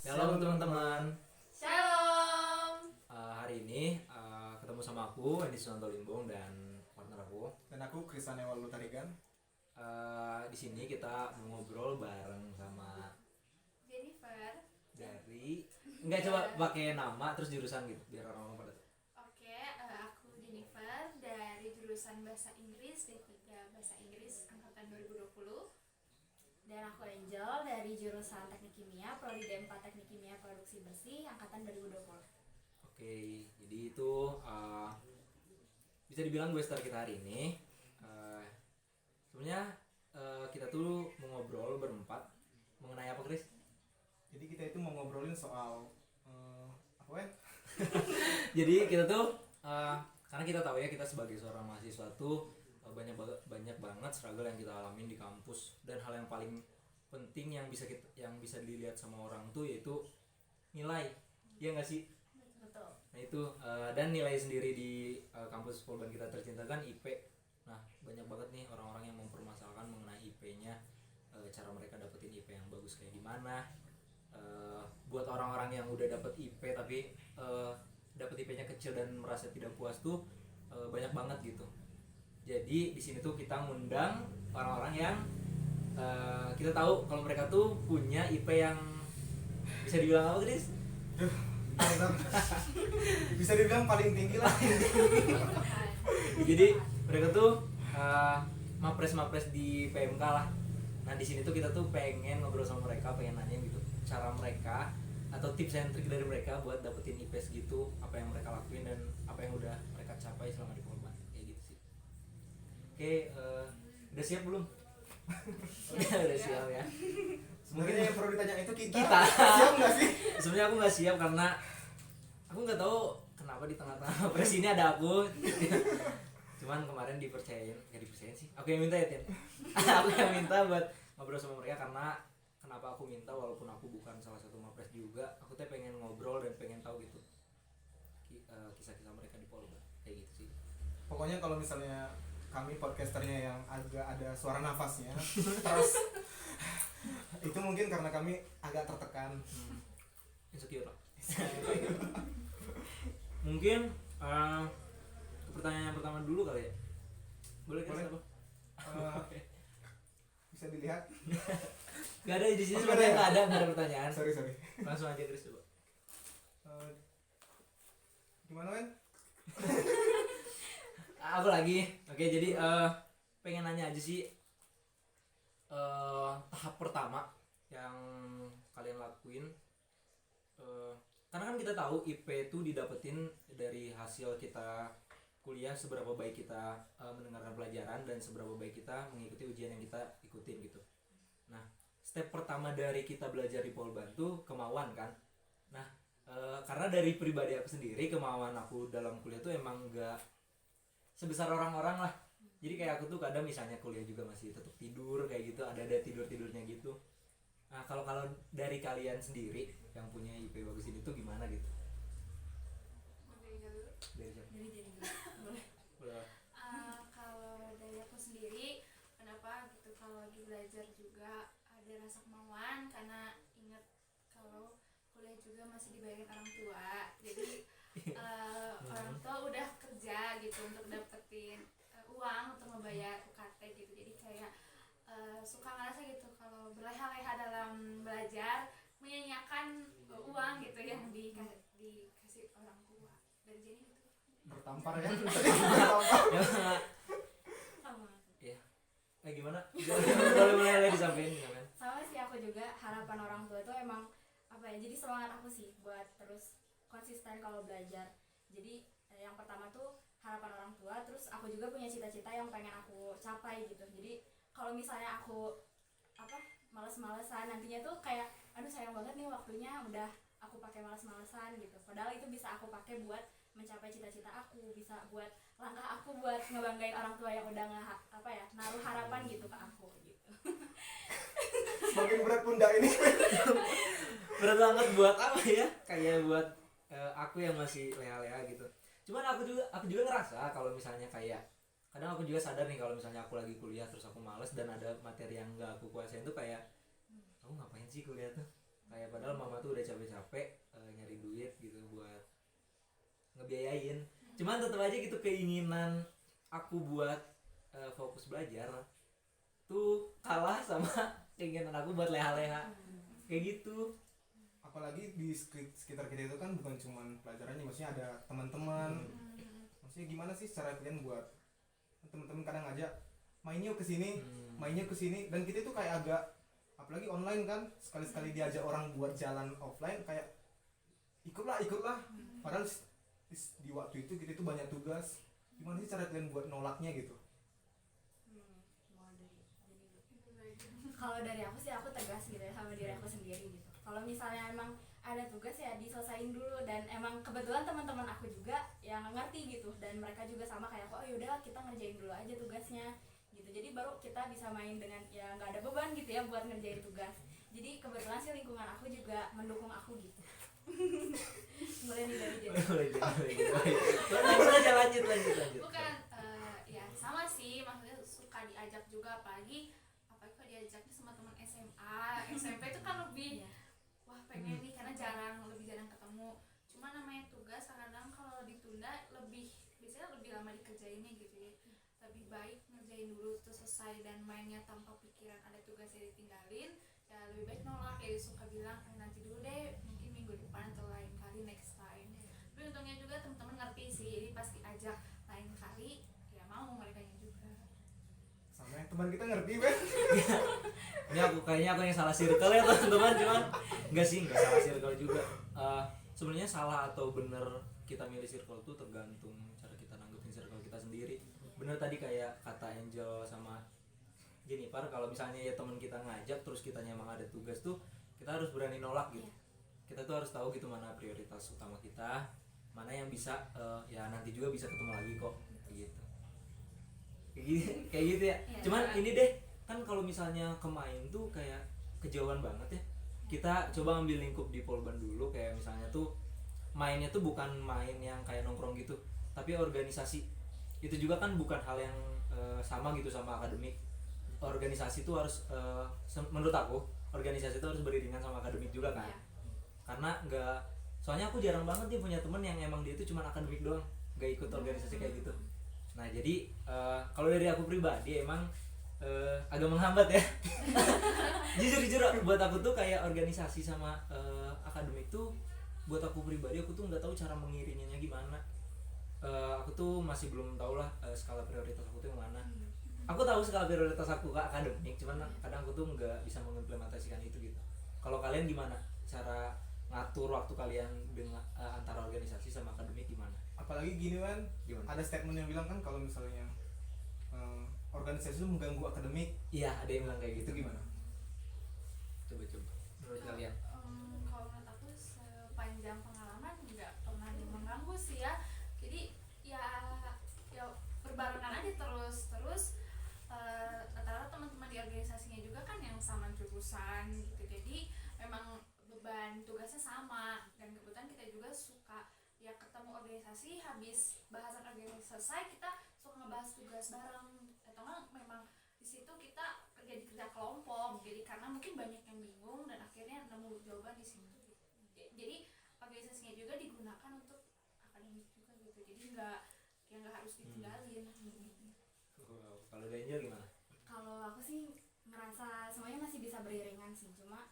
Shalom teman-teman. Shalom. Hari ini ketemu sama aku Andi Sunanto Limbong dan partner aku. Dan aku Krisane Walu Tarigan. Di sini kita mau ngobrol bareng sama Jennifer. dari nggak coba pakai nama terus jurusan gitu biar orang-orang pada tahu. Oke, aku Jennifer dari jurusan Bahasa Inggris D3 Bahasa Inggris angkatan 2020. Dan aku Angel dari jurusan Teknik Kimia Prodi D4 Teknik Kimia Produksi Bersih angkatan 2020. Oke, jadi itu bisa dibilang gue star kita hari ini. Sebenarnya kita tuh mau ngobrol berempat mengenai apa, Kris? Jadi kita itu mau ngobrolin soal apa ya? Jadi kita tuh karena kita tahu ya kita sebagai seorang mahasiswa tuh banyak banget struggle yang kita alamin di kampus, dan hal yang paling penting yang bisa dilihat sama orang tuh yaitu nilai. Iya nggak sih? Betul. Nah itu dan nilai sendiri di kampus Polban kita tercinta kan IP. Nah banyak banget nih orang-orang yang mempermasalahkan mengenai IP-nya, cara mereka dapetin IP yang bagus kayak gimana. Buat orang-orang yang udah dapet IP tapi dapet IP-nya kecil dan merasa tidak puas tuh banyak banget gitu. Jadi di sini tuh kita ngundang orang-orang yang kita tahu kalau mereka tuh punya IP yang bisa dibilang apa, Chris? Bisa dibilang paling tinggi lah. Jadi mereka tuh mapres di PMK lah. Nah di sini tuh kita tuh pengen ngobrol sama mereka, pengen nanya gitu cara mereka atau tips and trik dari mereka buat dapetin IP gitu, apa yang mereka lakuin dan apa yang udah mereka capai selama di Polban kayak gitu sih. Oke, udah siap belum? Udah siap ya. Sebenarnya yang perlu ditanya itu kita. Siap nggak sih? Sebenarnya aku nggak siap karena aku nggak tahu kenapa di tengah-tengah pres ini ada aku. Cuman kemarin dipercayain sih. Aku yang minta ya, Tin. Aku yang minta buat ngobrol sama mereka karena kenapa aku minta walaupun aku bukan salah satu mapres juga, aku tuh pengen ngobrol dan pengen tahu gitu kisah-kisah mereka di Polban kayak gitu sih. Pokoknya kalau misalnya kami podcasternya yang agak ada suara nafasnya, terus itu mungkin karena kami agak tertekan. Insecure lah. Mungkin pertanyaan yang pertama dulu kali ya. Boleh kan? Bisa dilihat. Gak ada di sini, Oh, sebenarnya nggak nggak ada pertanyaan. Sorry. Langsung aja Chris coba. Gimana men? Aku lagi. Oke, jadi pengen nanya aja sih tahap pertama yang kalian lakuin. Karena kan kita tahu IP itu didapetin dari hasil kita kuliah, seberapa baik kita mendengarkan pelajaran dan seberapa baik kita mengikuti ujian yang kita ikutin gitu. Nah, step pertama dari kita belajar di Polban tuh kemauan kan. Nah, karena dari pribadi aku sendiri, kemauan aku dalam kuliah tuh emang gak sebesar orang-orang lah. Jadi kayak aku tuh kadang misalnya kuliah juga masih tetap tidur kayak gitu, ada tidur-tidurnya gitu. Nah, kalau dari kalian sendiri yang punya IP bagus ini tuh gimana gitu? Dari siapa? Dari Jennifer. Boleh. Boleh. Kalau dari aku sendiri, kenapa gitu kalau lagi belajar juga ada rasa kemauan karena ingat kalau kuliah juga masih dibayarin orang tua, jadi orang tua udah kerja gitu untuk dapetin uang untuk membayar UKT gitu, jadi kayak suka ngerasa gitu kalau berleha-leha dalam belajar menyanyiakan uang gitu yang dikasih orang tua. Dari Jenny gitu Bertampar ya. sama Ya. Gimana? Boleh disampaikan. sama sih, aku juga harapan orang tua itu emang apa ya, jadi semangat aku sih buat terus konsisten kalau belajar. Jadi yang pertama tuh harapan orang tua, terus aku juga punya cita-cita yang pengen aku capai gitu. Jadi kalau misalnya aku males-malesan nantinya tuh kayak aduh sayang banget nih waktunya udah aku pakai males-malesan gitu, padahal itu bisa aku pakai buat mencapai cita-cita aku, bisa buat langkah aku buat ngebanggain orang tua yang udah naruh harapan gitu ke aku gitu. Semakin berat pundak ini. Berat banget buat apa ya? Kayak buat aku yang masih leha-leha gitu. Cuman aku juga ngerasa kalau misalnya kayak kadang aku juga sadar nih kalau misalnya aku lagi kuliah terus aku males dan ada materi yang gak aku kuasain tuh kayak aku ngapain sih kuliah tuh, kayak padahal mama tuh udah capek cuman tetap aja gitu keinginan aku buat fokus belajar tuh kalah sama keinginan aku buat leha-leha kayak gitu. Apalagi di sekitar kita itu kan bukan cuma pelajarannya, maksudnya ada teman-teman. Maksudnya gimana sih cara kalian buat teman-teman kadang ngajak main yuk kesini, dan kita itu kayak agak, apalagi online kan, sekali-sekali diajak orang buat jalan offline kayak ikutlah. Padahal di waktu itu kita itu banyak tugas. Gimana sih cara kalian buat nolaknya gitu? Kalau dari aku sih aku tegas gitu ya sama diri aku sendiri gitu. Kalau misalnya emang ada tugas ya diselesain dulu, dan emang kebetulan teman-teman aku juga yang ngerti gitu, dan mereka juga sama kayak aku, oh yaudah kita ngerjain dulu aja tugasnya gitu. Jadi baru kita bisa main dengan ya nggak ada beban gitu ya buat ngerjain tugas. Jadi kebetulan sih lingkungan aku juga mendukung aku gitu. Mulai nih dari jadi. lanjut. Bukan ya sama sih, maksudnya suka diajak juga, apalagi kalau diajaknya sama teman SMA SMP itu kan lebih wah pengen nih karena lebih jarang ketemu. Cuma namanya tugas kadang kalau ditunda biasanya lebih lama dikerjainnya gitu ya. Lebih baik ngerjain dulu tuh selesai dan mainnya tanpa pikiran ada tugasnya ditinggalin. Ya lebih baik nolak, ya suka bilang nanti dulu deh, mungkin minggu depan atau lain kali, next time. Tapi untungnya juga teman-teman ngerti sih, jadi pas diajak lain kali ya mau mereka juga. Sama yang teman kita ngerti kan? Ini kayaknya aku yang salah circle ya teman-teman, cuman enggak salah circle juga. Sebenarnya salah atau bener kita milih circle tuh tergantung cara kita nanggepin circle kita sendiri. Bener tadi kayak kata Angel sama Jennifer, kalau misalnya ya teman kita ngajak terus kitanya emang ada tugas tuh kita harus berani nolak gitu. Kita tuh harus tahu gitu mana prioritas utama kita, mana yang bisa ya nanti juga bisa ketemu lagi kok gitu. Kayak gitu ya. Cuman ini deh, kan kalau misalnya kemain tuh kayak kejauhan banget ya. Kita coba ambil lingkup di Polban dulu, kayak misalnya tuh mainnya tuh bukan main yang kayak nongkrong gitu, tapi organisasi. Itu juga kan bukan hal yang sama gitu sama akademik. Organisasi tuh harus menurut aku organisasi itu harus beriringan sama akademik juga kan. Karena soalnya aku jarang banget nih punya temen yang emang dia itu cuma akademik doang, gak ikut organisasi kayak gitu. Nah jadi kalau dari aku pribadi emang agak menghambat ya. jujur buat aku tuh kayak organisasi sama akademik tuh buat aku pribadi, aku tuh nggak tahu cara mengiringinya gimana. Aku tuh masih belum tahu lah skala prioritas aku tuh yang mana. Aku tahu skala prioritas aku ke akademik, cuman kadang aku tuh nggak bisa mengimplementasikan itu gitu. Kalau kalian gimana cara ngatur waktu kalian dengan antara organisasi sama akademik gimana? Apalagi gini kan, ada statement yang bilang kan kalau misalnya organisasi itu mengganggu akademik. Iya, ada yang bilang kayak gitu. Itu gimana? Coba menurut kalian? Kalau menurut aku sepanjang pengalaman nggak pernah mengganggu sih ya. Jadi ya berbarengan aja terus rata-rata teman-teman di organisasinya juga kan yang sama jurusan gitu. Jadi memang beban tugasnya sama, dan kebetulan kita juga suka ya ketemu organisasi, habis bahasan organisasi selesai kita suka ngebahas tugas bareng, atau enggak memang di situ kita kerja kelompok. Jadi karena mungkin banyak yang bingung dan akhirnya nemu jawaban di situ. Jadi organisasinya juga digunakan untuk akademik juga gitu. Jadi nggak harus ditinggalin. Kalau Angel gimana? Kalau aku sih merasa semuanya masih bisa beriringan sih, cuma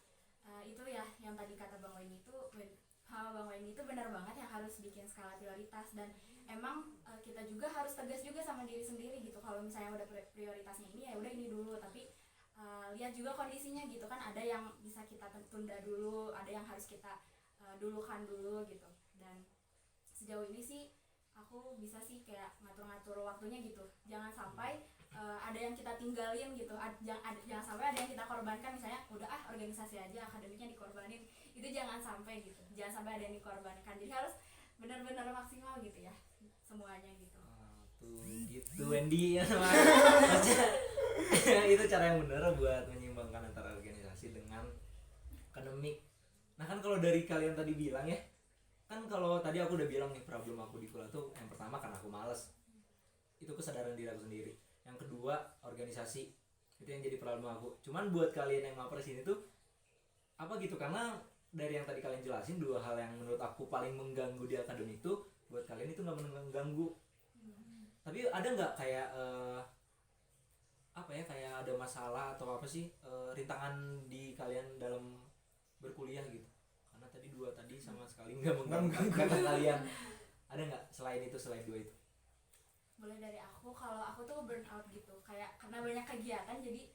itu ya yang tadi kata Bang Weni itu benar banget, yang harus bikin skala prioritas. Dan emang kita juga harus tegas juga sama diri sendiri gitu. Kalau misalnya udah prioritasnya ini ya udah ini dulu, tapi lihat juga kondisinya gitu kan, ada yang bisa kita tunda dulu, ada yang harus kita dulukan dulu gitu. Dan sejauh ini sih aku bisa sih kayak ngatur-ngatur waktunya gitu, jangan sampai ada yang kita tinggalin gitu, jangan sampai ada yang kita korbankan, misalnya udah organisasi aja akademiknya dikorbanin, itu jangan sampai gitu, jangan sampai ada yang dikorbankan. Jadi harus benar-benar maksimal gitu ya semuanya gitu. Tuh gitu Wendy ya sama. Itu cara yang benar buat menyeimbangkan antara organisasi dengan akademik. Nah kan kalau dari kalian tadi bilang ya, kan kalau tadi aku udah bilang nih problem aku di kuliah tuh yang pertama karena aku malas, itu kesadaran diri aku sendiri. Yang kedua organisasi, itu yang jadi problem aku. Cuman buat kalian yang maper sini tuh apa gitu, karena dari yang tadi kalian jelasin dua hal yang menurut aku paling mengganggu di akademik tuh buat kalian itu nggak mengganggu. Tapi ada nggak kayak apa ya, kayak ada masalah atau apa sih rintangan di kalian dalam berkuliah gitu? Karena tadi dua tadi sama sekali nggak mengganggu kalian. Ada nggak selain itu, selain dua itu? Boleh dari aku, kalau aku tuh burn out gitu, kayak karena banyak kegiatan jadi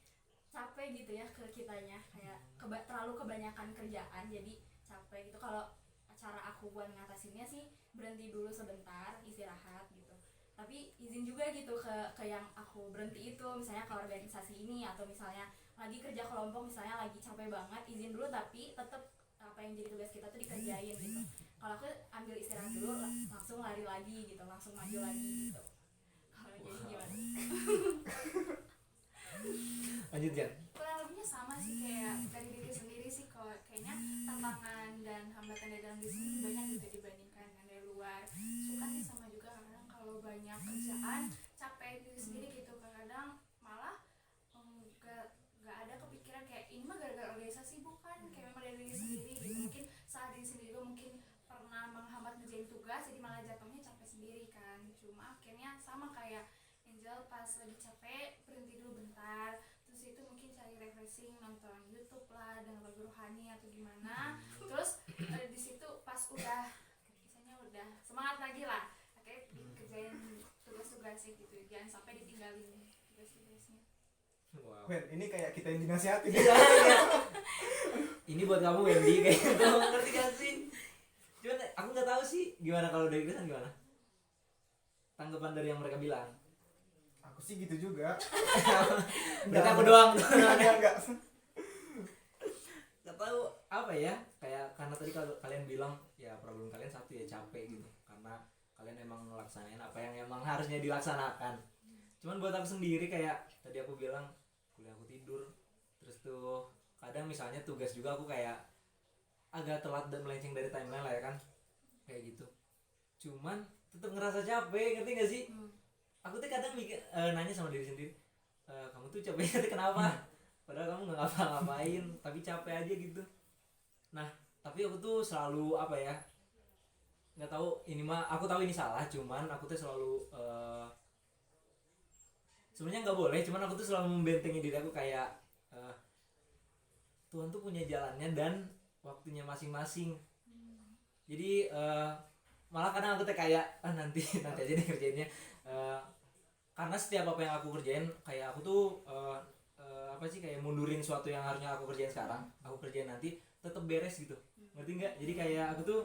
capek gitu ya ke kitanya, kayak terlalu kebanyakan kerjaan jadi capek gitu. Kalau cara aku buat ngatasinnya sih berhenti dulu sebentar, istirahat gitu. Tapi izin juga gitu ke yang aku berhenti itu, misalnya ke organisasi ini, atau misalnya lagi kerja kelompok misalnya lagi capek banget, izin dulu tapi tetap apa yang jadi tugas kita tuh dikerjain gitu. Kalau aku ambil istirahat dulu, langsung lari lagi gitu, langsung maju lagi gitu. Kalau jadi gimana? Lanjut Jan. Kurang lebihnya sama sih, kayak dari diri sendiri sih. Kalau kayaknya tantangan dan hambatan dari dalam diri sendiri banyak gitu dibandingkan dengan dari luar. Suka sih sama juga, kadang kalau banyak kerjaan capek diri sendiri gitu. Kadang malah nggak ada kepikiran kayak ini mah gara-gara organisasi, bukan, kayak memang dari diri sendiri gitu. Mungkin saat diri sendiri juga mungkin pernah menghambat ngerjain tugas, jadi malah jatuhnya capek sendiri kan. Cuma akhirnya sama kayak Angel, pas lagi capek berhenti dulu bentar, terus itu mungkin cari refreshing, nonton YouTube lah dengan lagu rohani atau gimana. Terus di situ pas udah misalnya udah semangat lagi lah, akhirnya dikerjain tugas-tugasnya gitu, jangan sampai ditinggalin tugas-tugasnya. Wow. Ben, ini kayak kita yang dinasihatin. Iya, iya. Ini buat kamu Wendy kayak gitu, ngerti gak sih? Cuman aku nggak tahu sih gimana kalau dari Krisan, gimana tanggapan dari yang mereka bilang. Aku sih gitu juga. Berarti aku doang. Enggak. Nggak tahu apa ya, kayak karena tadi kalau kalian bilang ya problem kalian satu ya capek gitu, karena kalian emang ngelaksanain apa yang emang harusnya dilaksanakan. Cuman buat aku sendiri kayak tadi aku bilang kuliah aku tidur, terus tuh kadang misalnya tugas juga aku kayak agak telat dan melenceng dari timeline lah ya kan, kayak gitu. Cuman tetap ngerasa capek, ngerti gak sih? Aku tuh kadang mikir, nanya sama diri sendiri, kamu tuh capeknya tuh kenapa? Padahal kamu nggak ngapa-ngapain tapi capek aja gitu. Nah tapi aku tuh selalu apa ya, nggak tahu ini mah, aku tahu ini salah, cuman aku tuh selalu sebenarnya nggak boleh, cuman aku tuh selalu membentengi diri aku kayak Tuhan tuh punya jalannya dan waktunya masing-masing. Jadi malah kadang aku tuh kayak nanti aja deh kerjainnya, karena setiap apa yang aku kerjain kayak aku tuh apa sih, kayak mundurin suatu yang harusnya aku kerjain sekarang, aku kerjain nanti tetap beres gitu, ngerti nggak? Jadi kayak aku tuh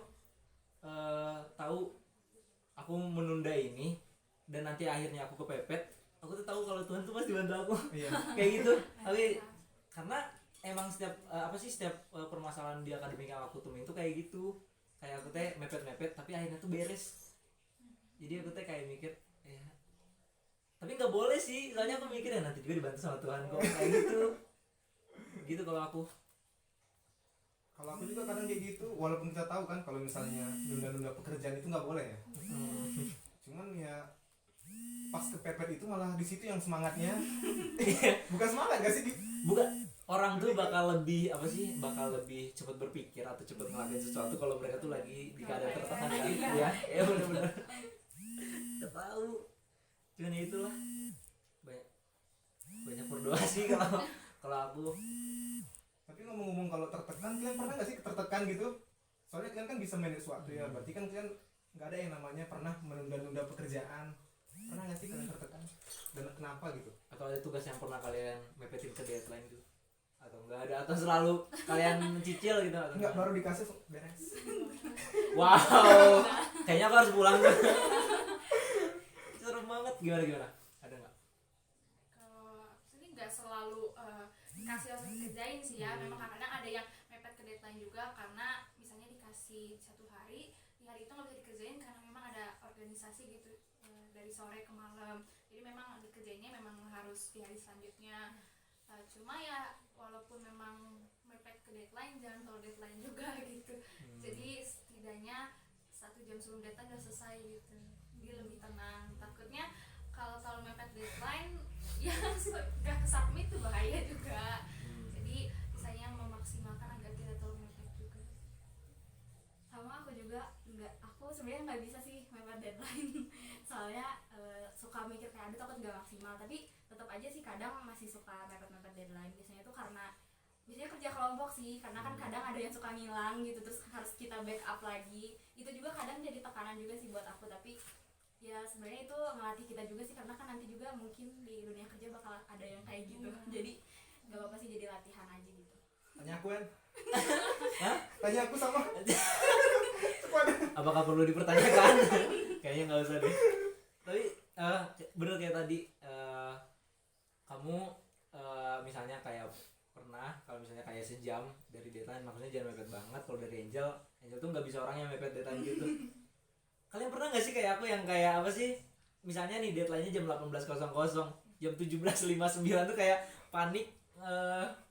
tahu aku menunda ini dan nanti akhirnya aku kepepet, aku tuh tahu kalau Tuhan tuh pasti bantu aku. Iya. Kayak gitu. Tapi karena emang setiap setiap permasalahan di akademik yang aku temuin tuh kayak gitu, kayak aku teh mepet tapi akhirnya tuh beres. Jadi aku teh kayak mikir ya, tapi nggak boleh sih, soalnya aku mikir ya nanti juga dibantu sama Tuhan kok, kayak gitu kalau aku. Kalau aku juga kadang kayak gitu, walaupun kita tahu kan kalau misalnya nunda-nunda pekerjaan itu nggak boleh ya. Cuman ya pas kepepet itu malah di situ yang semangatnya. Bukan semangat gak sih? Bukan, orang tuh bakal lebih apa sih, bakal lebih cepat berpikir atau cepat ngelakuin sesuatu kalau mereka tuh lagi di keadaan tertekan gitu ya. Ya benar-benar. Gak tahu. Cuman ya itulah. Banyak berdoa sih kalau aku. Tapi ngomong-ngomong kalau tertekan, kalian pernah gak sih tertekan gitu? Soalnya kalian kan bisa manage waktu ya, berarti kan kalian nggak ada yang namanya pernah menunda-nunda pekerjaan. Pernah gak sih kalian tertekan? Dan kenapa gitu? Atau ada tugas yang pernah kalian mepetin ke deadline gitu? Atau enggak ada, atau selalu kalian mencicil gitu? Atau Enggak, baru dikasih beres. Wow, kayaknya aku harus pulang. Serem banget. Gimana? Ada nggak? Kalau ini nggak selalu dikasih langsung dikerjain sih ya. Memang kadang ada yang mepet ke deadline juga, karena misalnya dikasih 1 hari, di hari itu nggak bisa dikerjain karena memang ada organisasi gitu dari sore ke malam. Jadi memang dikerjainnya memang harus di hari selanjutnya. Cuma ya walaupun memang mepet ke deadline, jangan terlalu deadline juga gitu. Jadi setidaknya 1 jam sebelum deadline udah selesai gitu. Dia lebih tenang. Takutnya kalau terlalu mepet deadline ya gak kesubmit tuh bahaya juga. Jadi misalnya memaksimalkan agar tidak terlalu mepet juga. Sama aku juga juga aku sebenarnya nggak bisa sih mepet deadline soalnya suka mikir kayak aduh takut nggak maksimal, tapi tetap aja sih kadang masih suka mepet deadline. Biasanya tuh karena biasanya kerja kelompok sih, karena kan kadang ada yang suka ngilang gitu terus harus kita backup lagi, itu juga kadang jadi tekanan juga sih buat aku. Tapi ya sebenarnya itu ngelatih kita juga sih, karena kan nanti juga mungkin di dunia kerja bakal ada yang kayak gitu. Jadi nggak apa-apa sih, jadi latihan aja gitu. Tanya aku kan? Tanya aku sama. Apakah perlu dipertanyakan? Kayaknya nggak usah deh. Tapi bener kayak tadi, kamu misalnya kayak pernah kalau misalnya kayak sejam dari deadline, maksudnya jangan mepet banget. Kalau dari Angel tuh nggak bisa orang yang mepet deadline gitu. Kalian pernah nggak sih kayak aku yang kayak apa sih? Misalnya nih deadline-nya jam 18.00, jam 17.59 tuh kayak panik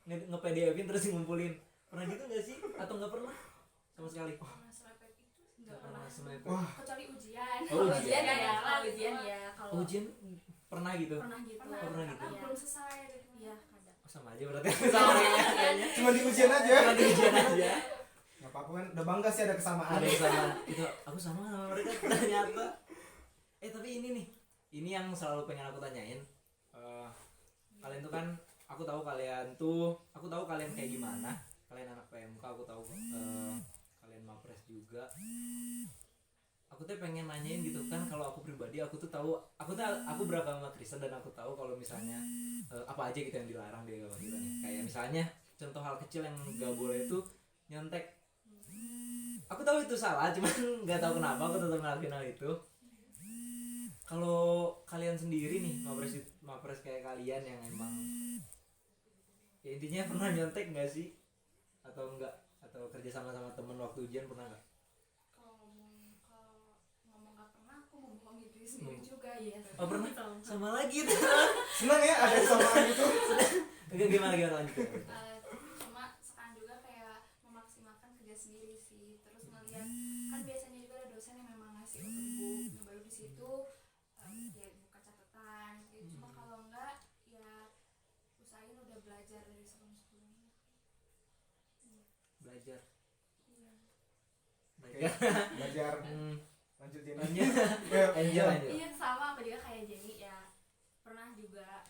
nge-PDF-in terus ngumpulin. Pernah gitu nggak sih? Atau nggak pernah sama sekali? Pernah serempet itu Nggak pernah. semepet. Wah, kecuali ujian. Oh, Kalau ujian ya, kalau ujian ya, kalau Ujian pernah gitu? pernah gitu. Pernah, pernah karena gitu. belum selesai gitu. Iya, kadang. Oh, sama aja berarti sama kayaknya. cuma di ujian aja. Cuma di ujian aja. Nggak apa-apa kan, udah bangga sih ada kesamaan. Ada yang sama itu, aku sama mereka ternyata. Tapi ini yang selalu pengen aku tanyain. Kalian tuh kan, aku tahu kalian kayak gimana. Kalian anak PMK, aku tahu kalian mapres juga. Aku tuh pengen nanyain gitu kan, kalau aku pribadi aku beragama Kristen dan aku tahu kalau misalnya apa aja gitu yang dilarang di agama kita nih. Kayak misalnya contoh hal kecil yang nggak boleh tuh nyontek. Aku tahu itu salah, cuman nggak tahu kenapa aku tetap ngelakuin hal itu. Kalau kalian sendiri nih mapres kayak kalian yang emang ya intinya pernah nyontek nggak sih? Atau enggak? Atau kerja sama temen waktu ujian pernah nggak? Kalau ngomong nggak pernah, aku membohongi diri sendiri juga. Iya. Oh pernah? Sama lagi tuh. Senang ya ada kesamaan gitu. Gimana lanjut? Cuma sekarang juga kayak memaksimalkan kerja sendiri sih, terus ngeliat kan biasanya juga ada dosen yang memang ngasih open book, nah baru di situ ya buka catatan gitu. Cuma kalau enggak ya usahain udah belajar dari sebelumnya. Belajar. Iya. Belajar. Hmm, Lanjutin. lanjut. Ya, Angel lanjut. Iya, sama aku juga kayak Jenny ya, pernah juga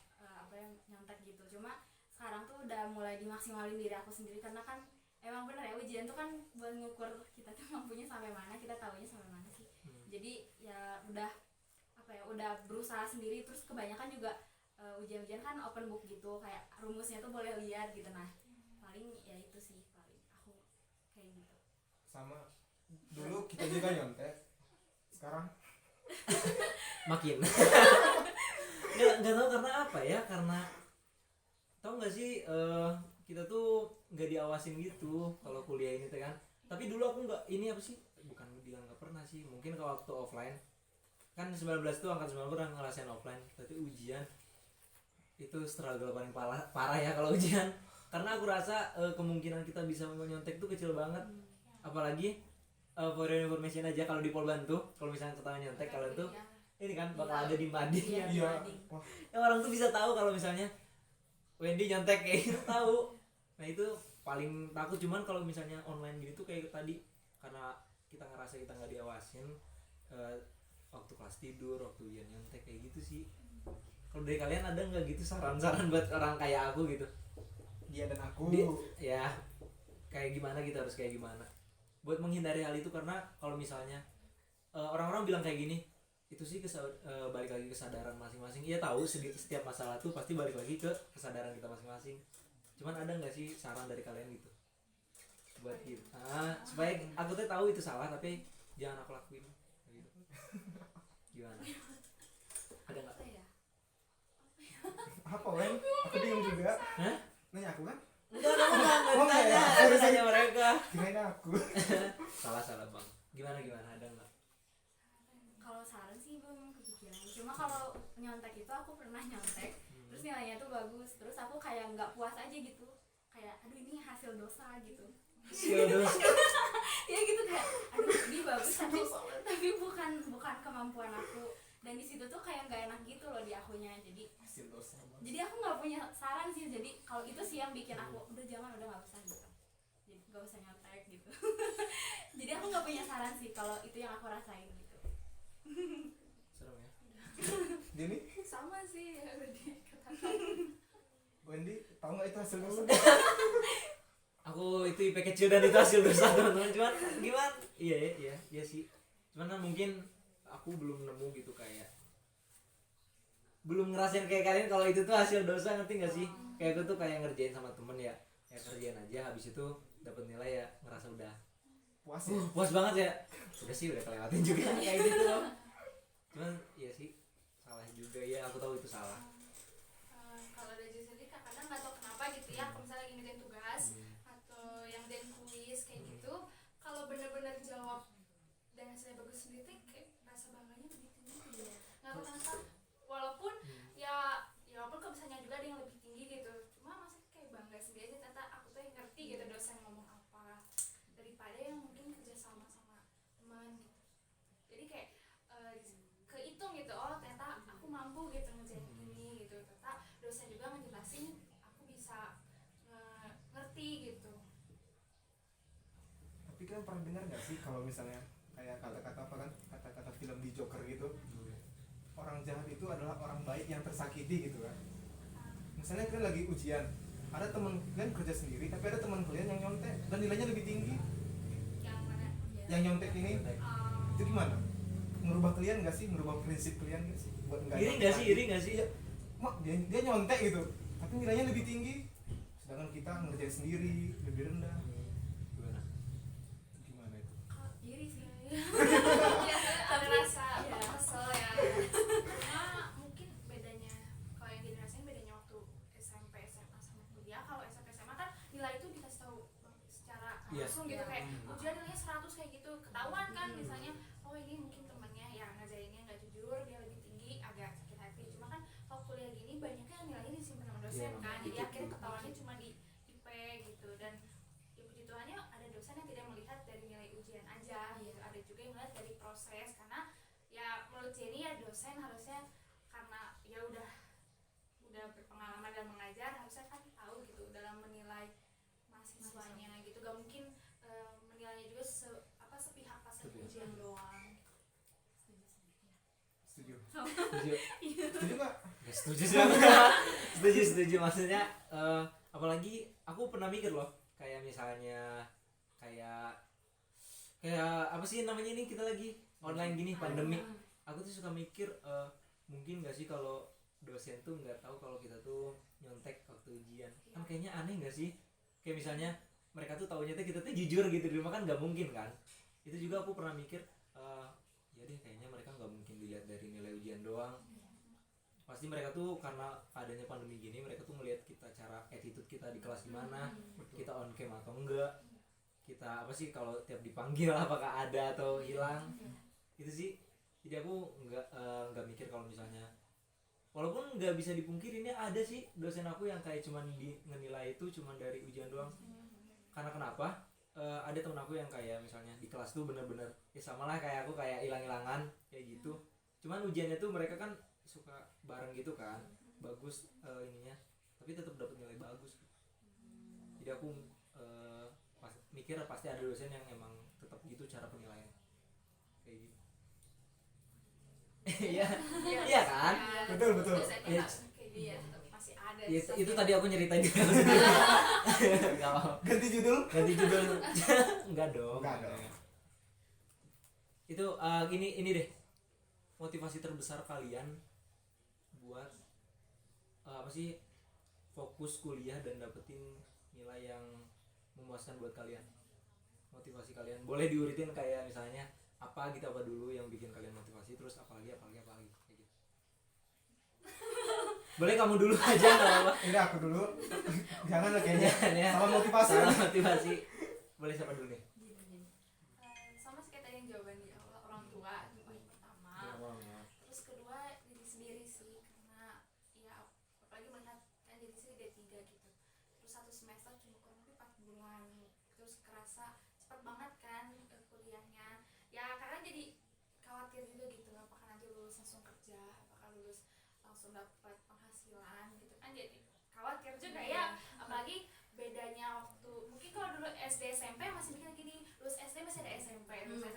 nyontek gitu. Cuma sekarang tuh udah mulai dimaksimalin diri aku sendiri, karena kan emang bener ya ujian tuh kan buat ngukur kita tuh mampunya sampai mana, kita tahunya sampai mana sih. Jadi ya udah berusaha sendiri. Terus kebanyakan juga ujian-ujian kan open book gitu, kayak rumusnya tuh boleh lihat gitu. Nah paling ya itu sih, paling aku kayak gitu. sama dulu kita juga nyontek. Sekarang Makin. nggak tahu karena apa ya, karena tahu nggak sih kita tuh nggak diawasin gitu kalau kuliah ini kan. Tapi dulu aku nggak, ini apa sih, bukan bilang nggak pernah sih, mungkin kalau waktu offline kan 19 tuh angkat 19 pernah ngerasain offline. Tapi ujian itu struggle paling parah ya kalau ujian, karena aku rasa kemungkinan kita bisa menyontek tuh kecil banget. Apalagi for your information aja, kalau di Polban tuh kalau misalnya ketahuan nyontek kalian tuh ini kan bakal ada di mading ya. iya. Wah, Yang orang tuh bisa tahu kalau misalnya Wendy nyontek kayak gitu, tahu. Nah itu paling takut. Cuman kalau misalnya online gitu kayak tadi, karena kita ngerasa kita nggak diawasin waktu kelas tidur, waktu ujian nyontek kayak gitu sih. Kalau dari kalian ada nggak gitu saran-saran buat orang kayak aku gitu? dia dan aku. Ya kayak gimana, kita harus kayak gimana buat menghindari hal itu. Karena kalau misalnya orang-orang bilang kayak gini, itu sih balik lagi kesadaran masing-masing. Iya tahu setiap masalah tuh pasti balik lagi ke kesadaran kita masing-masing. Cuman ada nggak sih saran dari kalian gitu buat kita supaya aku tuh tahu itu salah tapi jangan aku lakuin gitu. Gimana? Ada nggak? Apa Wen? Aku bingung juga. Hah? Nanya aku kan? Enggak Oh, enggak tanya, ya? aku Sorry. tanya mereka. Kirain aku. Salah bang. Gimana ada nggak? Kalau saran sih belum kepikiran. Cuma kalau nyontek itu aku pernah nyontek, terus nilainya tuh bagus, terus aku kayak nggak puas aja gitu, kayak aduh ini hasil dosa gitu. Siodos. Ya gitu, kayak aduh ini bagus tapi bukan kemampuan aku. Dan di situ tuh kayak nggak enak gitu loh di akunya. Hasil dosa banget. Jadi aku nggak punya saran sih. Jadi kalau itu sih yang bikin aku udah nggak usah gitu. Jadi nggak usah nyontek gitu. Jadi aku nggak punya saran sih kalau itu yang aku rasain gitu. Serem ya. Dini, Sama sih ya udah dikatakan. Wendy, tahu nggak itu hasil dosa? Aku itu IP kecil dan itu hasil dosa teman-teman. Cuman gimana? Iya sih. Cuman kan mungkin aku belum nemu gitu kayak belum ngerasain kayak kalian kalau itu tuh hasil dosa, ngerti gak sih? Kayak aku tuh kayak ngerjain sama temen ya kerjain aja, habis itu dapat nilai ya ngerasa udah Puas ya? puas banget ya. Udah sih udah kelewatin juga kayak gitu loh. Cuman iya sih salah juga ya, aku tahu itu salah. Kalau dari sendiri kadang nggak tahu kenapa gitu ya, kalau misalnya lagi ngerjain tugas atau yang dan kuis kayak gitu, kalau bener-bener jawab dan hasilnya bagus sendiri kayak rasa bangganya lebih tinggi gitu ya. Nggak tahu kenapa, walaupun ya walaupun kalau misalnya juga ada yang lebih tinggi gitu, cuma masih kayak bangga sendiri aja ternyata aku tuh yang ngerti gitu dosen ngomong apa, daripada yang mungkin kerja sama teman gitu. Jadi kayak kehitung gitu, oh ternyata aku mampu gitu ngerjain ini gitu, ternyata dosen juga ngejelasin aku bisa ngerti gitu. Tapi kalian pernah dengar nggak sih kalau misalnya kayak kata-kata apa kan, kata-kata film di Joker gitu, orang jahat itu adalah orang baik yang tersakiti gitu kan. Misalnya kalian lagi ujian, ada teman kalian kerja sendiri tapi ada teman kalian yang nyontek dan nilainya lebih tinggi. Yang mana? Yang nyontek ini itu gimana? Merubah kalian nggak sih, merubah prinsip kalian nggak sih buat nggak Iri nyontek nggak sih, lagi? iri nggak sih? Iya, mak dia nyontek gitu tapi nilainya lebih tinggi, sedangkan kita ngerjain sendiri lebih rendah. Gimana? Gimana itu? Iri sih. Ya, ada rasa Iya. kesel ya. Cuma mungkin bedanya kalau yang dirasain bedanya waktu SMP, SMA sama kuliah. Kalau SMP, SMA kan nilai itu dikasih tahu secara Iya. langsung gitu, kayak Hmm. ujian nilainya 100 kayak gitu, ketahuan kan misalnya oh ini mungkin temennya yang ngajarinnya nggak jujur, dia lebih tinggi, agak sakit hati. Cuma kan kalau kuliah gini banyaknya yang nilainya disimpan sama dosen Iya, kan, jadi dikit, akhirnya dikit. ketahuannya cuma di IP gitu. Dan ya puji Tuhannya ada dosen yang tidak melihat dari nilai ujian aja gitu, ada juga yang melihat dari proses, karena ya menurut Jenny ya dosen harusnya karena ya udah berpengalaman dalam mengajar, harusnya kan tahu gitu dalam menilai mahasiswanya gitu, gak mungkin menilainya juga sepihak pas Sepihak. ujian doang. Setuju? Setuju? Setuju nggak? Ya, setuju sih. setuju maksudnya apalagi aku pernah mikir loh kayak misalnya kayak apa sih namanya ini, kita lagi online gini pandemi, aku tuh suka mikir mungkin gak sih kalau dosen tuh nggak tahu kalau kita tuh nyontek waktu ujian. Kan kayaknya aneh gak sih, kayak misalnya mereka tuh taunya tuh kita tuh jujur gitu di rumah, kan nggak mungkin kan. Itu juga aku pernah mikir ya deh kayaknya mereka nggak mungkin dilihat dari nilai ujian doang, pasti mereka tuh karena adanya pandemi gini mereka tuh melihat kita cara attitude kita di kelas gimana, kita on cam atau enggak, kita apa sih kalau tiap dipanggil apakah ada atau hilang. Itu sih, jadi aku nggak mikir kalau misalnya, walaupun nggak bisa dipungkiri ini ada sih dosen aku yang kayak cuman ngenilai itu cuman dari ujian doang. Karena kenapa? Ada temen aku yang kayak misalnya di kelas tuh bener-bener ya sama lah kayak aku, kayak hilang-hilangan kayak gitu, cuman ujiannya tuh mereka kan suka bareng gitu kan, bagus ininya, tapi tetap dapat nilai bagus. Jadi aku mikir pasti ada dosen yang emang tetap gitu cara penilaian kayak gitu. Iya, iya kan? Betul, betul. Dosennya Iya. nggak kayak gitu ya, tapi masih ada. Itu tadi aku nyeritain di kelas. Nggak mau. Ganti judul? Ganti judul. Enggak dong. Enggak dong. Itu ini deh, motivasi terbesar kalian buat apa sih fokus kuliah dan dapetin nilai yang memuaskan buat kalian. Motivasi kalian boleh diuritin kayak misalnya apa gitu, apa dulu yang bikin kalian motivasi, terus apalagi kayak gitu. Boleh kamu dulu aja, nggak apa-apa. Ini aku dulu. Jangan lah kayaknya. Jangan ya. Salah motivasi. Salah motivasi. Boleh siapa dulu nih? Sama sih kayak tadi yang jawaban di awal, orang tua itu paling pertama. Terus kedua diri sendiri sih, karena ya apalagi melihat kan diri sendiri D3 gitu, terus 1 semester cuma kurang lebih 4 bulan, terus kerasa cepet banget kan kuliahnya ya, karena jadi khawatir juga gitu, apakah nanti lulus langsung kerja, apakah lulus langsung dapat penghasilan gitu kan, jadi khawatir juga ya. Apalagi bedanya waktu mungkin kalau dulu SD SMP masih mikir gini, lulus SD masih ada SMP, lulus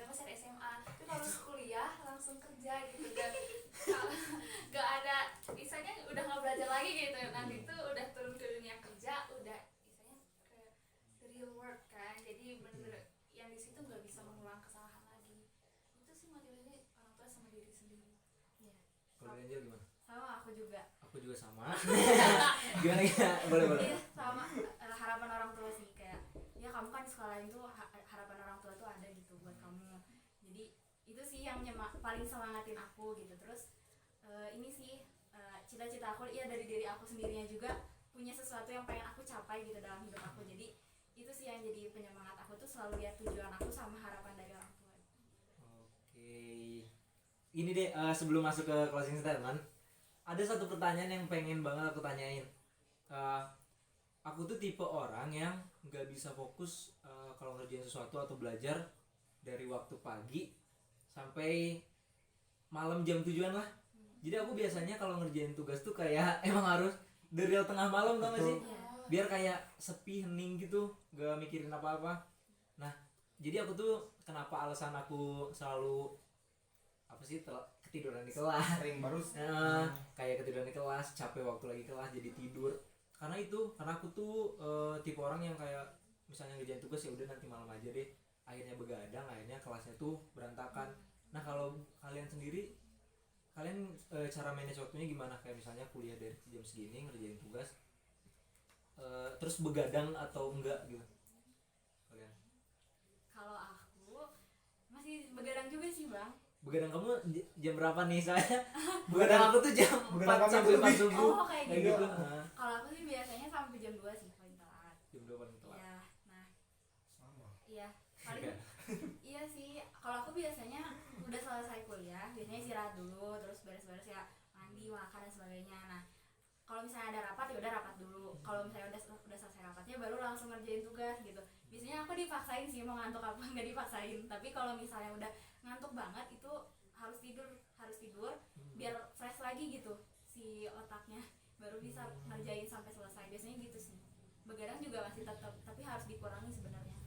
Kalau dari Angel gimana? Sama aku juga. Aku juga sama. Gimana ya? Boleh. Iya, sama harapan orang tua sih, kayak ya kamu kan di sekolah itu harapan orang tua tuh ada gitu buat kamu. Jadi itu sih yang paling semangatin aku gitu. Terus ini sih cita-cita aku ya dari diri aku sendirinya juga punya sesuatu yang pengen aku capai gitu dalam hidup aku. Jadi itu sih yang jadi penyemangat aku tuh selalu lihat tujuan aku sama harapan dari orang tua. Oke. Ini deh sebelum masuk ke closing statement, ada satu pertanyaan yang pengen banget aku tanyain. Aku tuh tipe orang yang nggak bisa fokus kalau ngerjain sesuatu atau belajar dari waktu pagi sampai malam jam 7-an lah. Jadi aku biasanya kalau ngerjain tugas tuh kayak emang harus dari tengah malam, tau gak sih? Biar kayak sepi, hening gitu, gak mikirin apa-apa. Nah, jadi aku tuh kenapa alasan aku selalu apa sih ketiduran di kelas, Sering baru kayak ketiduran di kelas, capek waktu lagi kelas jadi tidur. Karena aku tuh tipe orang yang kayak misalnya ngerjain tugas ya udah nanti malam aja deh. Akhirnya begadang, akhirnya kelasnya tuh berantakan. Nah, kalau kalian sendiri, kalian cara manage waktunya gimana? Kayak misalnya kuliah dari jam segini ngerjain tugas, terus begadang atau enggak gitu kalian? Kalau aku masih begadang juga sih bang. Begadang kamu jam berapa nih? Soalnya begadang aku tuh jam 4 sampai 4 subuh. Oh kayak Kayak gitu. gitu. Kalau aku sih biasanya sampai jam 2 sih paling telat. Jam 2 paling telat. Iya, nah sama. iya paling iya sih. Kalau aku biasanya udah selesai kuliah, biasanya istirahat dulu, terus beres-beres ya, mandi, makan dan sebagainya. Nah kalau misalnya ada rapat ya udah rapat dulu. Kalau misalnya udah selesai rapatnya baru langsung ngerjain tugas gitu. Biasanya aku dipaksain sih mau ngantuk apa nggak dipaksain. Tapi kalau misalnya udah ngantuk banget itu harus tidur biar fresh lagi gitu si otaknya, baru bisa ngerjain sampai selesai. Biasanya gitu sih. Begadang juga masih tetap, tapi harus dikurangi sebenarnya.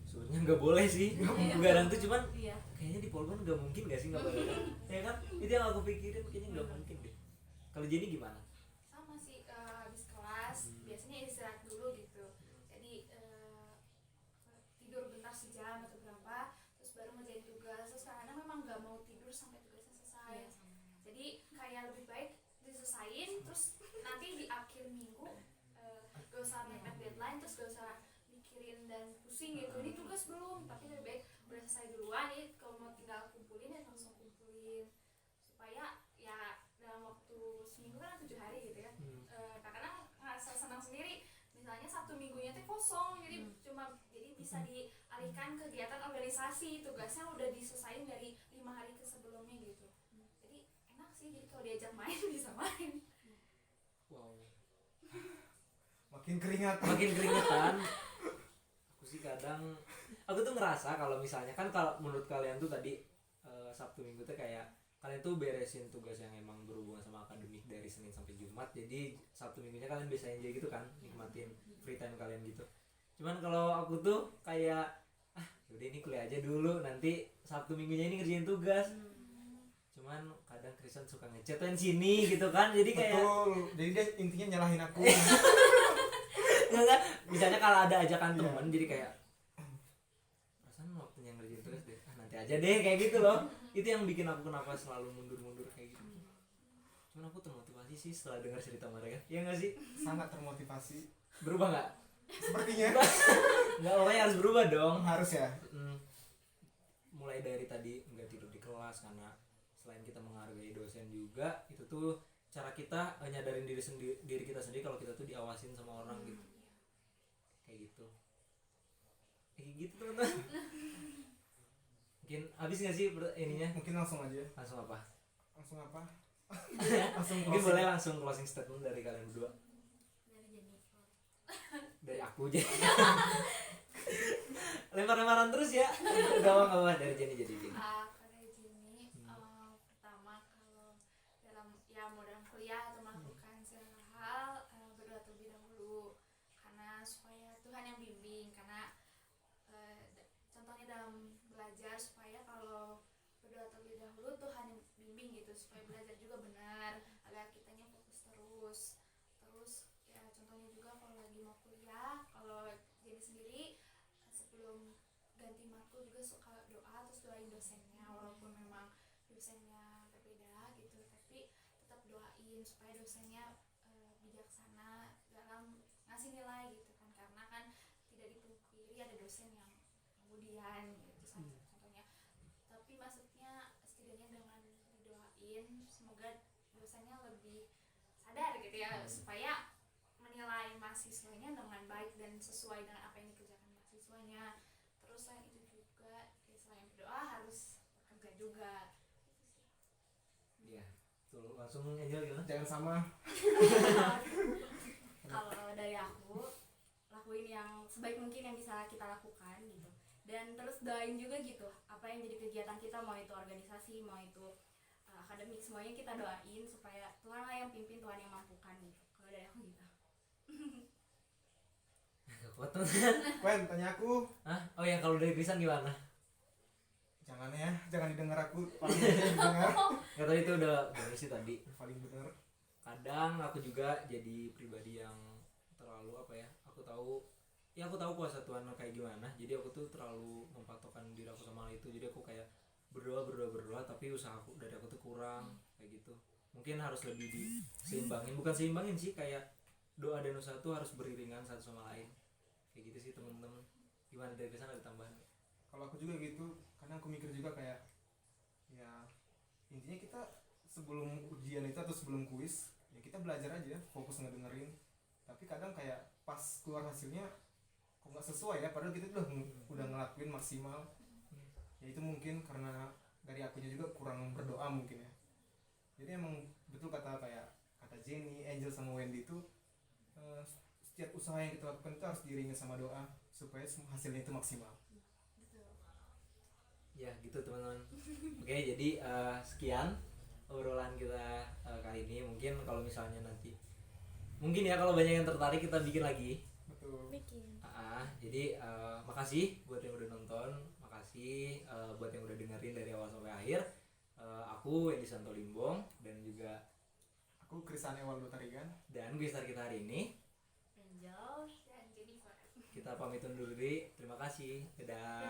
Sebenarnya nggak boleh sih begadang tuh, cuman Iya. kayaknya di Polban nggak mungkin nggak sih nggak begadang? Ya kan? Itu yang aku pikirin, kayaknya nggak mungkin deh. Kalau Jenny gimana? Sama sih, habis kelas biasanya istirahat dulu gitu. Jadi tidur bentar sejam atau berapa, terus baru ngerjain tugas. Terus karena memang nggak mau tidur sampai tugasnya selesai. Iya, sama. Jadi kayak lebih baik diselesain, terus nanti di akhir minggu gak usah mepet deadline, terus gak usah mikirin dan pusing gitu. Ini tugas belum, tapi lebih baik udah selesai duluan. Nih kalau mau tinggal kumpulin ya langsung kumpulin, supaya ya dalam waktu seminggu kan 7 hari gitu ya. Kadang-kadang ngerasa senang sendiri, misalnya Sabtu minggunya tuh kosong, jadi bisa dialihkan kegiatan organisasi, tugasnya udah diselesain dari 5 hari sebelumnya gitu. Jadi enak sih, jadi kalau diajak main bisa main. Wow. Makin keringat. Makin keringetan. Aku sih kadang, aku tuh ngerasa kalau misalnya kan kalau menurut kalian tuh tadi Sabtu Minggu tuh kayak kalian tuh beresin tugas yang emang berhubungan sama akademik dari Senin sampai Jumat, jadi Sabtu Minggunya kalian bisa enjoy gitu kan, nikmatin free time kalian gitu. Cuman kalau aku tuh kayak yaudah ini kuliah aja dulu, nanti Sabtu Minggunya ini ngerjain tugas. Cuman kadang Kristen suka ngechatin sini gitu kan, jadi kayak Betul. Jadi dia intinya nyalahin aku. nggak kan, misalnya kalau ada ajakan temen jadi kayak perasaan waktunya ngerjain tugas deh, nanti aja deh kayak gitu loh. Itu yang bikin aku kenapa selalu mundur-mundur kayak gitu. Cuman aku termotivasi sih setelah dengar cerita mereka, ya nggak sih? Sangat termotivasi. Berubah nggak? Sepertinya Nggak, pokoknya harus berubah dong. harus ya. Mulai dari tadi nggak tidur di kelas, karena selain kita menghargai dosen juga, itu tuh cara kita nyadarin diri kita sendiri kalau kita tuh diawasin sama orang gitu. Kayak gitu. Kayak gitu teman-teman. Mungkin habis nggak sih ininya? Mungkin langsung aja. Langsung apa? Langsung apa? Langsung Mungkin closing. boleh langsung closing statement dari kalian berdua. Dari Jennifer. Dari aku aja. Lempar-lemparan terus ya. Gak apa-apa dari Jenny jadi Jenny. Pada Jini, pertama kalau dalam mau dalam kuliah atau melakukan segala hal, berdoa terlebih dahulu, karena supaya Tuhan yang bimbing. Karena contohnya dalam belajar, supaya kalau berdoa terlebih dahulu Tuhan yang bimbing gitu, supaya belajar juga benar, agar kitanya fokus terus ya. Contohnya juga kalau lagi mau kuliah, kalau jadi sendiri sebelum ganti matkul juga suka doa, terus doain dosennya walaupun memang dosennya berbeda gitu. doain supaya dosennya bijaksana dalam ngasih nilai gitu kan, karena kan tidak dipungkiri ada dosen yang kemudian gitu contohnya. Tapi maksudnya setidaknya dengan didoain semoga dosennya lebih sadar gitu ya, supaya menilai mahasiswanya dengan baik dan sesuai dengan apa yang dikerjakan mahasiswanya. Terus selain itu juga ya, selain berdoa harus bekerja juga gitu sih. Iya, tuh langsung Angel gimana? Jangan sama. Kalau dari aku, lakuin yang sebaik mungkin yang bisa kita lakukan gitu, dan terus doain juga gitu apa yang jadi kegiatan kita, mau itu organisasi, mau itu akademik, semuanya kita doain supaya Tuhan lah yang pimpin, Tuhan yang mampukan gitu. Kalau dari aku gitu. Kuat tuh. Wen, tanya aku. Hah? Oh ya, kalau dari Krisan gimana? Jangan ya, jangan didengar aku. Paling didengar. Ya tadi itu udah bener sih tadi. Paling bener. Kadang aku juga jadi pribadi yang terlalu apa ya, aku tahu kuasa Tuhan kayak gimana, jadi aku tuh terlalu mempatokkan diri aku sama hal itu. Jadi aku kayak berdoa tapi usaha aku dari aku tuh kurang kayak gitu. Mungkin harus lebih diseimbangin, bukan seimbangin sih, kayak doa dan usaha tuh harus beriringan satu sama lain kayak gitu sih temen-temen. Gimana dari sana, ada tambahan? Kalau aku juga gitu, karena aku mikir juga kayak ya intinya kita sebelum ujian itu atau sebelum kuis ya kita belajar aja, fokus ngedengerin. Tapi kadang kayak pas keluar hasilnya kok nggak sesuai ya, padahal kita udah ngelakuin maksimal. Ya itu mungkin karena dari akunya juga kurang berdoa mungkin ya. Jadi emang betul kata Jenny, Angel sama Wendy itu setiap usaha yang kita lakukan itu harus diiringi sama doa supaya hasilnya itu maksimal. Ya gitu teman-teman. Oke, jadi sekian obrolan kita kali ini. Mungkin kalau misalnya nanti mungkin ya kalau banyak yang tertarik kita bikin lagi. Betul. Jadi makasih buat yang udah nonton, makasih buat yang udah dengerin dari awal sampai akhir. Aku Wendy Santo Limbong dan juga Aku Krisane Waldo Tarigan. dan gestar kita hari ini. Angel. Dan Jennifer. Kita pamit undur diri. Terima kasih. Dadah.